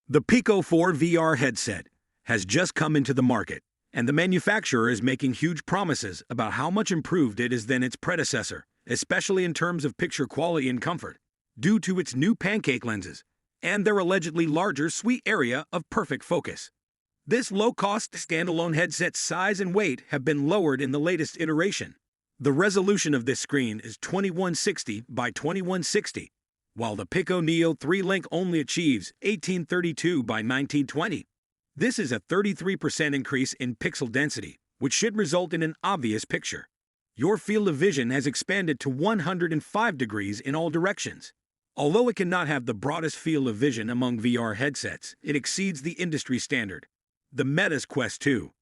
The Pico 4 VR headset has just come into the market, and the manufacturer is making huge promises about how much improved it is than its predecessor, especially in terms of picture quality and comfort, due to its new pancake lenses and their allegedly larger sweet area of perfect focus. This low-cost standalone headset's size and weight have been lowered in the latest iteration. The resolution of this screen is 2160 by 2160, while the Pico Neo 3-link only achieves 1832 by 1920. This is a 33% increase in pixel density, which should result in an obvious picture. Your field of vision has expanded to 105 degrees in all directions. Although it cannot have the broadest field of vision among VR headsets, it exceeds the industry standard, the MINTZ Quest 2.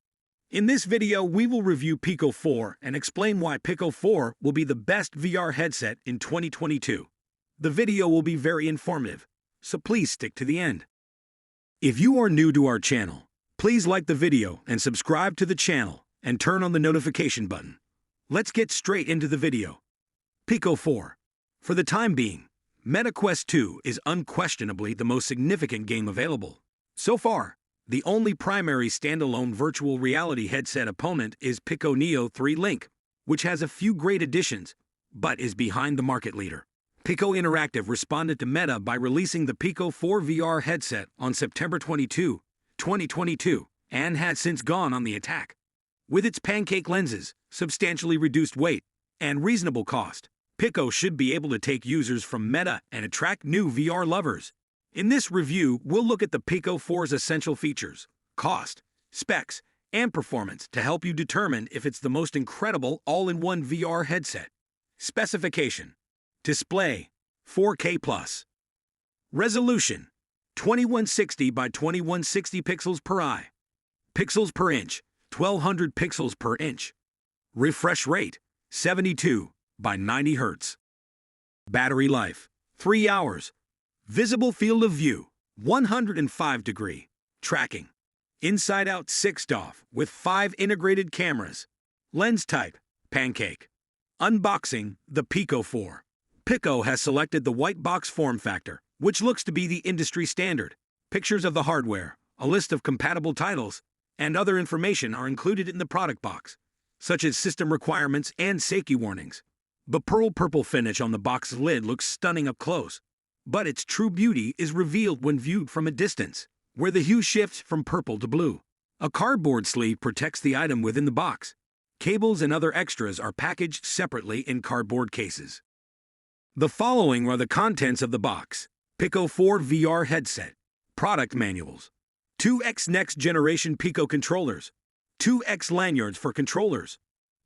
In this video, we will review Pico 4 and explain why Pico 4 will be the best VR headset in 2022. The video will be very informative, so please stick to the end. If you are new to our channel, please like the video and subscribe to the channel and turn on the notification button. Let's get straight into the video. Pico 4. For the time being, MINTZ Quest 2 is unquestionably the most significant game available. So far, the only primary standalone virtual reality headset opponent is Pico Neo 3-link, which has a few great additions, but is behind the market leader. Pico Interactive responded to Meta by releasing the Pico 4 VR headset on September 22, 2022, and has since gone on the attack. With its pancake lenses, substantially reduced weight, and reasonable cost, Pico should be able to take users from Meta and attract new VR lovers. In this review, we'll look at the Pico 4's essential features, cost, specs, and performance to help you determine if it's the most incredible all-in-one VR headset. Specification: display, 4K+. Resolution, 2160 by 2160 pixels per eye. Pixels per inch, 1200 pixels per inch. Refresh rate, 72 by 90 Hz. Battery life, 3 hours. Visible field of view, 105 degree. Tracking, inside-out 6DoF with 5 integrated cameras. Lens type, pancake. Unboxing the Pico 4. Pico has selected the white box form factor, which looks to be the industry standard. Pictures of the hardware, a list of compatible titles, and other information are included in the product box, such as system requirements and safety warnings. The pearl purple finish on the box lid looks stunning up close, but its true beauty is revealed when viewed from a distance, where the hue shifts from purple to blue. A cardboard sleeve protects the item within the box. Cables and other extras are packaged separately in cardboard cases. The following are the contents of the box: Pico 4 VR headset, product manuals, 2X next generation Pico controllers, 2X lanyards for controllers,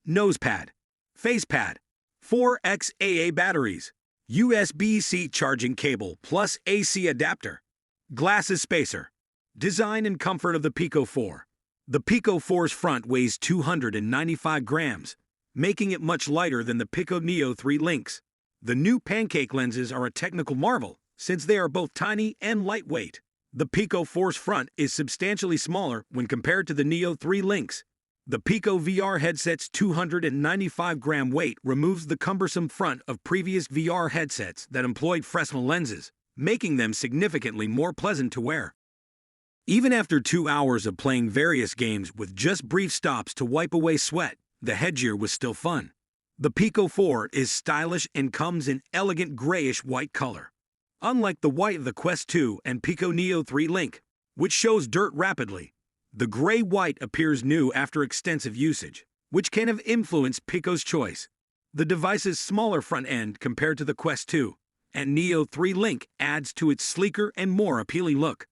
nose pad, face pad, 4X AA batteries, USB-C charging cable plus AC adapter, glasses spacer. Design and comfort of the Pico 4. The Pico 4's front weighs 295 grams, making it much lighter than the Pico Neo 3-links. The new pancake lenses are a technical marvel, since they are both tiny and lightweight. The Pico 4's front is substantially smaller when compared to the Neo 3-links. The Pico VR headset's 295-gram weight removes the cumbersome front of previous VR headsets that employed Fresnel lenses, making them significantly more pleasant to wear. Even after 2 hours of playing various games with just brief stops to wipe away sweat, the headgear was still fun. The Pico 4 is stylish and comes in elegant grayish-white color. Unlike the white of the Quest 2 and Pico Neo 3-link, which shows dirt rapidly, the gray-white appears new after extensive usage, which can have influenced Pico's choice. The device's smaller front end compared to the Quest 2 and Neo 3-link adds to its sleeker and more appealing look.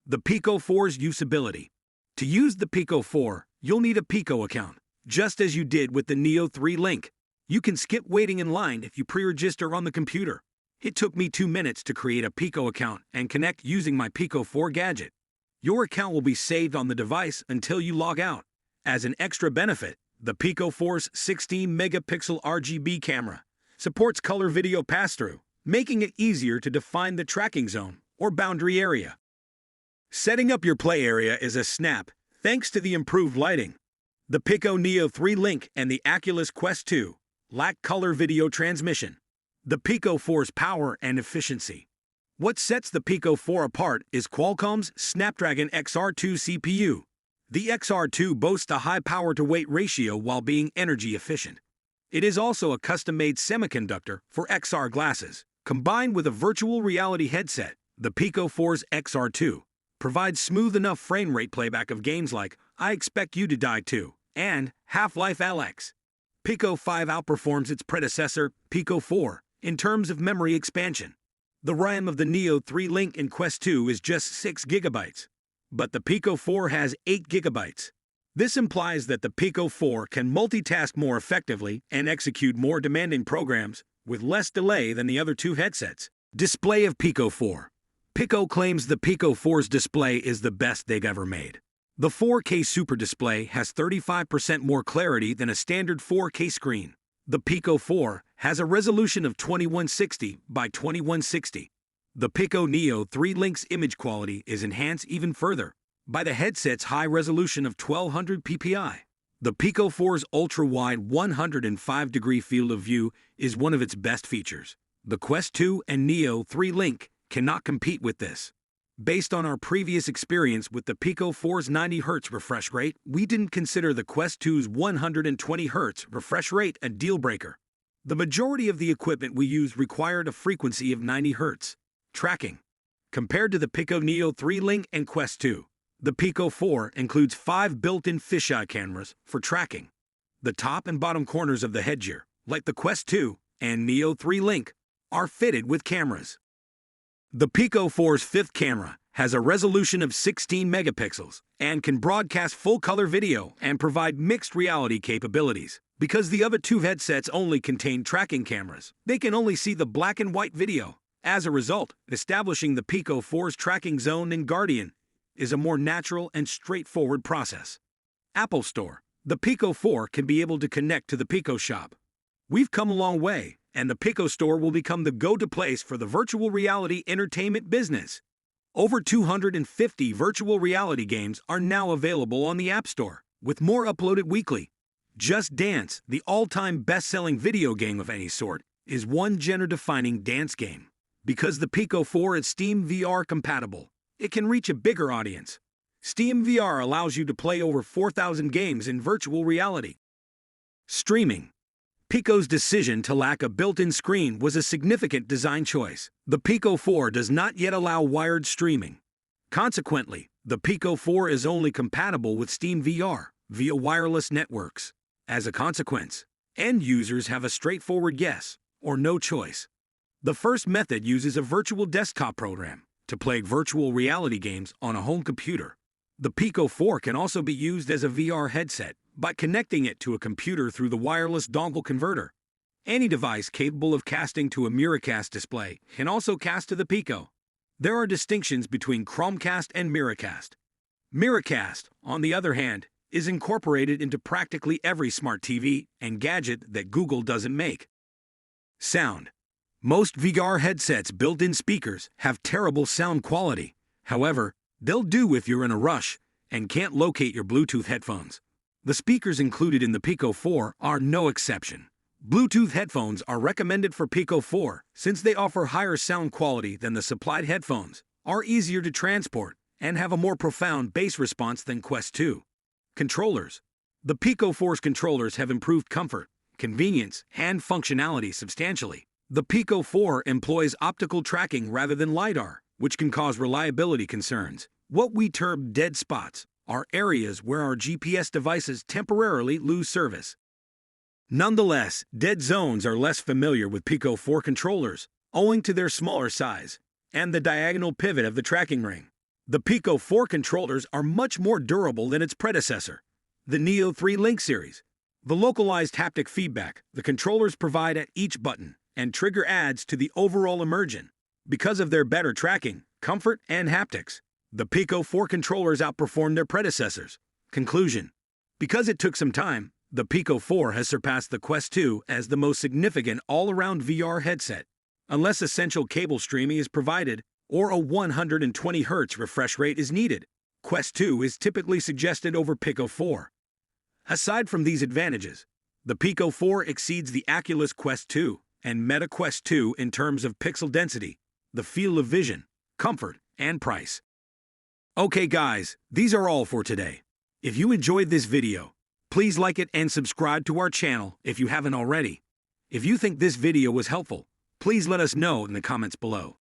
The Pico 4's usability. To use the Pico 4, you'll need a Pico account, just as you did with the Neo 3-link. You can skip waiting in line if you pre-register on the computer. It took me 2 minutes to create a Pico account and connect using my Pico 4 gadget. Your account will be saved on the device until you log out. As an extra benefit, the Pico 4's 16-megapixel RGB camera supports color video pass-through, making it easier to define the tracking zone or boundary area. Setting up your play area is a snap thanks to the improved lighting. The Pico Neo 3-link and the Oculus Quest 2 lack color video transmission. The Pico 4's power and efficiency. What sets the Pico 4 apart is Qualcomm's Snapdragon XR2 CPU. The XR2 boasts a high power-to-weight ratio while being energy efficient. It is also a custom-made semiconductor for XR glasses. Combined with a virtual reality headset, the Pico 4's XR2 provides smooth enough frame rate playback of games like I Expect You to Die 2 and Half-Life Alyx. Pico 5 outperforms its predecessor, Pico 4, in terms of memory expansion. The RAM of the Neo 3 Link in Quest 2 is just 6 GB, but the Pico 4 has 8 GB. This implies that the Pico 4 can multitask more effectively and execute more demanding programs with less delay than the other two headsets. Display of Pico 4. Pico claims the Pico 4's display is the best they've ever made. The 4K Super Display has 35% more clarity than a standard 4K screen. The Pico 4 has a resolution of 2160 by 2160. The Pico Neo 3 Link's image quality is enhanced even further by the headset's high resolution of 1200 ppi. The Pico 4's ultra-wide 105-degree field of view is one of its best features. The Quest 2 and Neo 3 Link cannot compete with this. Based on our previous experience with the Pico 4's 90 Hz refresh rate, we didn't consider the Quest 2's 120 Hz refresh rate a deal-breaker. The majority of the equipment we used required a frequency of 90 Hz. Tracking. Compared to the Pico Neo 3 Link and Quest 2, the Pico 4 includes 5 built-in fisheye cameras for tracking. The top and bottom corners of the headgear, like the Quest 2 and Neo 3 Link, are fitted with cameras. The Pico 4's fifth camera has a resolution of 16 megapixels and can broadcast full-color video and provide mixed reality capabilities. Because the other two headsets only contain tracking cameras, they can only see the black and white video. As a result, establishing the Pico 4's tracking zone in Guardian is a more natural and straightforward process. Apple Store. The Pico 4 can be able to connect to the Pico Shop. We've come a long way, and the Pico Store will become the go-to place for the virtual reality entertainment business. Over 250 virtual reality games are now available on the App Store, with more uploaded weekly. Just Dance, the all-time best-selling video game of any sort, is one genre-defining dance game. Because the Pico 4 is Steam VR compatible, it can reach a bigger audience. Steam VR allows you to play over 4,000 games in virtual reality. Streaming. Pico's decision to lack a built-in screen was a significant design choice. The Pico 4 does not yet allow wired streaming. Consequently, the Pico 4 is only compatible with Steam VR via wireless networks. As a consequence, end users have a straightforward yes or no choice. The first method uses a virtual desktop program to play virtual reality games on a home computer. The Pico 4 can also be used as a VR headset by connecting it to a computer through the wireless dongle converter. Any device capable of casting to a Miracast display can also cast to the Pico. There are distinctions between Chromecast and Miracast. Miracast, on the other hand, is incorporated into practically every smart TV and gadget that Google doesn't make. Sound. Most VR headsets' built-in speakers have terrible sound quality. However, they'll do if you're in a rush and can't locate your Bluetooth headphones. The speakers included in the Pico 4 are no exception. Bluetooth headphones are recommended for Pico 4 since they offer higher sound quality than the supplied headphones, are easier to transport, and have a more profound bass response than Quest 2. Controllers. The Pico 4's controllers have improved comfort, convenience, and functionality substantially. The Pico 4 employs optical tracking rather than LiDAR, which can cause reliability concerns. What we term dead spots are areas where our GPS devices temporarily lose service. Nonetheless, dead zones are less familiar with Pico 4 controllers, owing to their smaller size and the diagonal pivot of the tracking ring. The Pico 4 controllers are much more durable than its predecessor, the Neo 3 Link series. The localized haptic feedback the controllers provide at each button and trigger adds to the overall immersion. Because of their better tracking, comfort, and haptics, the Pico 4 controllers outperformed their predecessors. Conclusion. Because it took some time, the Pico 4 has surpassed the Quest 2 as the most significant all-around VR headset. Unless essential cable streaming is provided or a 120 Hz refresh rate is needed, Quest 2 is typically suggested over Pico 4. Aside from these advantages, the Pico 4 exceeds the Oculus Quest 2 and Meta Quest 2 in terms of pixel density, the field of vision, comfort, and price. Okay guys, these are all for today. If you enjoyed this video, please like it and subscribe to our channel if you haven't already. If you think this video was helpful, please let us know in the comments below.